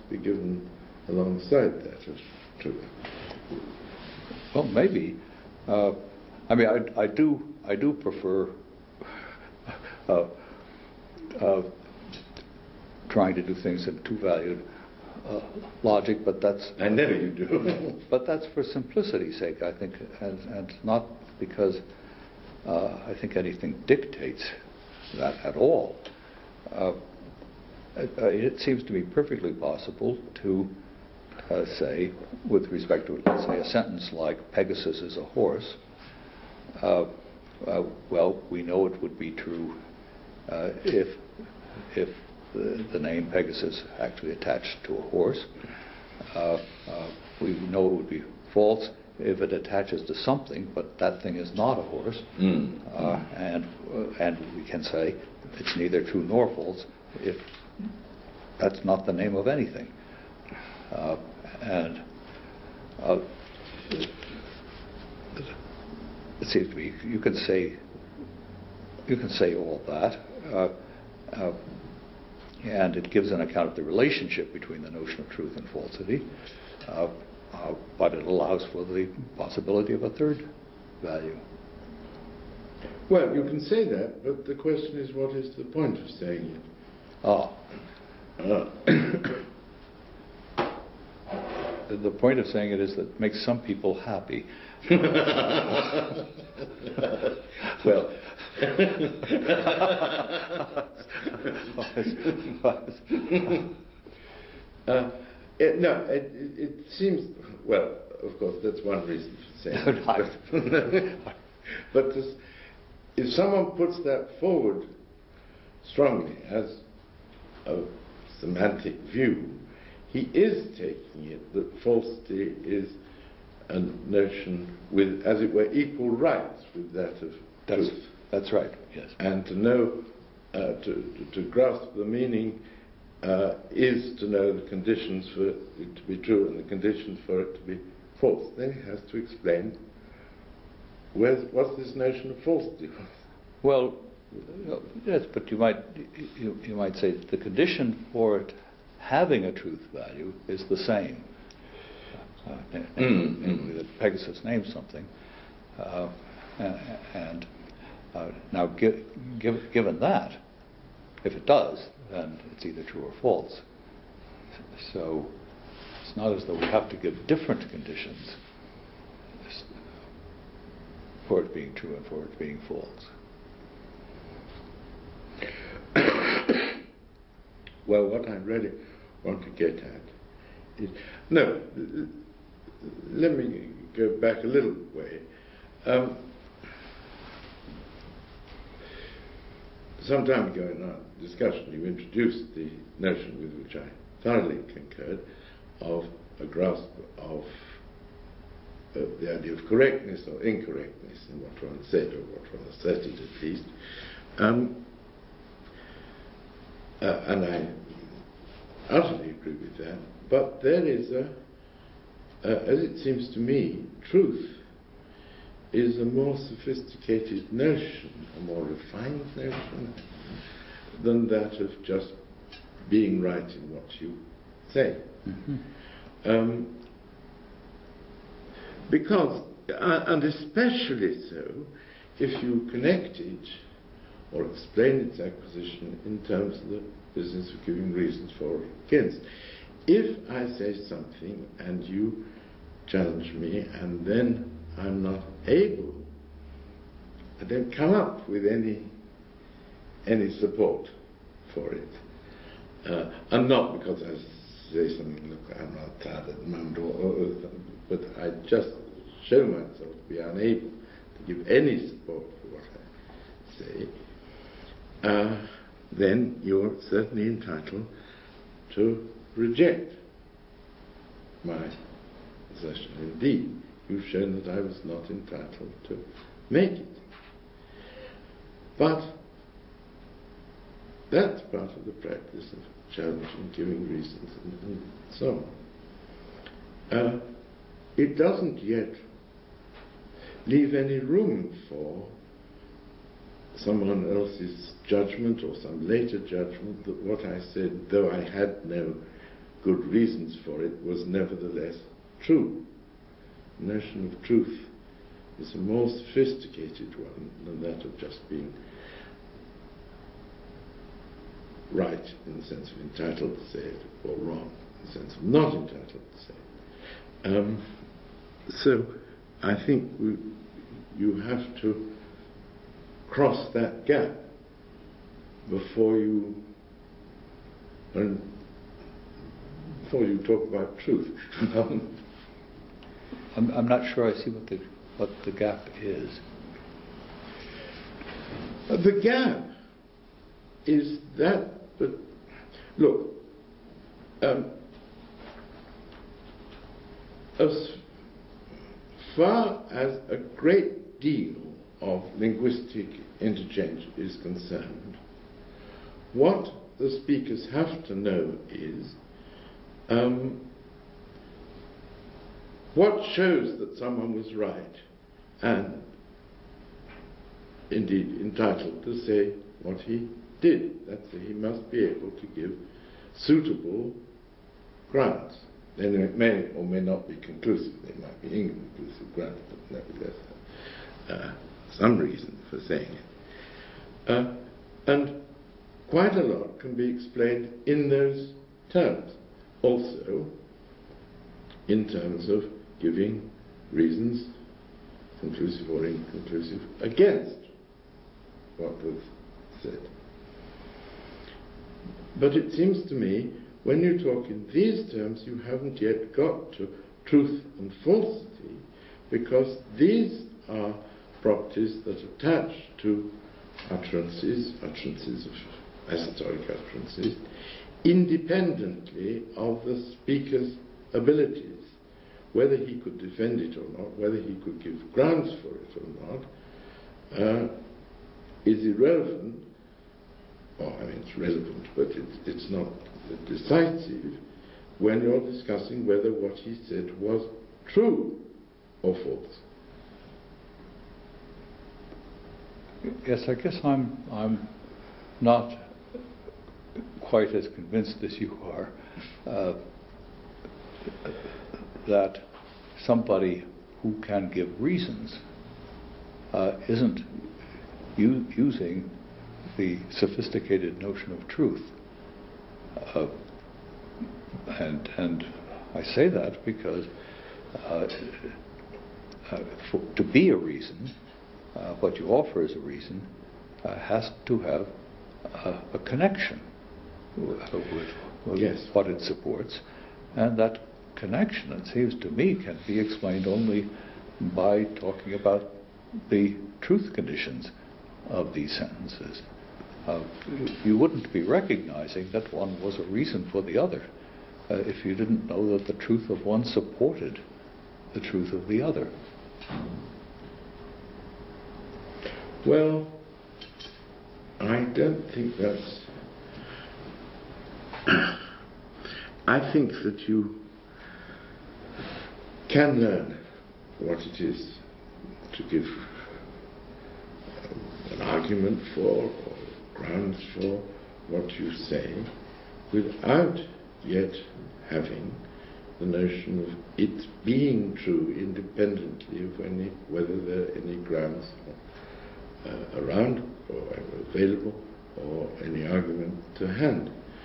be given alongside that of truth. Well, maybe. I mean, I do prefer trying to do things in two-valued logic, but that's... I know you do. But that's for simplicity's sake, I think, and not because I think anything dictates that at all. It seems to me perfectly possible to say, with respect to, let's say, a sentence like Pegasus is a horse, well, we know it would be true if the name Pegasus actually attached to a horse. We know it would be false if it attaches to something, but that thing is not a horse. And we can say it's neither true nor false if that's not the name of anything. And it seems to me you can say all that, and it gives an account of the relationship between the notion of truth and falsity, but it allows for the possibility of a third value. Well, you can say that, but the question is, what is the point of saying it? The point of saying it is that it makes some people happy. Well, it seems, well, of course, that's one reason for saying it. But if someone puts that forward strongly as a semantic view, he is taking it that falsity is a notion with, as it were, equal rights with that of truth. That's right, yes. And to know, to grasp the meaning is to know the conditions for it to be true and the conditions for it to be false. Then he has to explain what's this notion of falsity. Well, yes, but you might say the condition for it having a truth value is the same. Namely that Pegasus names something, and now given that, if it does, then it's either true or false. So it's not as though we have to give different conditions for it being true and for it being false. Well, what I really want to get at is, no, let me go back a little way. Some time ago in our discussion, you introduced the notion with which I thoroughly concurred of a grasp of the idea of correctness or incorrectness in what one said or what one asserted at least. And I utterly agree with that. But there is as it seems to me, truth is a more sophisticated notion, a more refined notion than that of just being right in what you say. Because, and especially so, if you connect it or explain its acquisition in terms of the business of giving reasons for or against. If I say something and you challenge me and then I'm not able, I don't come up with any support for it. And not because I say something, look, I'm not tired at the moment, but I just show myself to be unable to give any support for what I say, then you're certainly entitled to reject my assertion. Indeed, you've shown that I was not entitled to make it. But that's part of the practice of challenging, giving reasons, and so on. It doesn't yet leave any room for someone else's judgment or some later judgment that what I said, though I had no good reasons for it was nevertheless true. The notion of truth is a more sophisticated one than that of just being right in the sense of entitled to say it, or wrong in the sense of not entitled to say it. So I think you have to cross that gap before you talk about truth. I'm not sure I see what the gap is. The gap is that, look, as far as a great deal of linguistic interchange is concerned, what the speakers have to know is what shows that someone was right and indeed entitled to say what he did. That's it, he must be able to give suitable grounds. Then it may or may not be conclusive. They might be inconclusive grounds, but nevertheless some reason for saying it. And quite a lot can be explained in those terms. Also, in terms of giving reasons, conclusive or inconclusive, against what was said. But it seems to me, when you talk in these terms, you haven't yet got to truth and falsity, because these are properties that attach to utterances of esoteric utterances, independently of the speaker's abilities. Whether he could defend it or not, whether he could give grounds for it or not, is irrelevant. Well, I mean, it's relevant, but it's not decisive when you're discussing whether what he said was true or false. Yes, I guess I'm not quite as convinced as you are that somebody who can give reasons isn't using the sophisticated notion of truth. And I say that because to be a reason, what you offer as a reason has to have a connection with Yes. what it supports, and that connection, it seems to me, can be explained only by talking about the truth conditions of these sentences. You wouldn't be recognizing that one was a reason for the other if you didn't know that the truth of one supported the truth of the other. Well, I don't think that's... I think that you can learn what it is to give an argument for or grounds for what you say without yet having the notion of it being true independently of whether there are any grounds around or available or any argument to hand.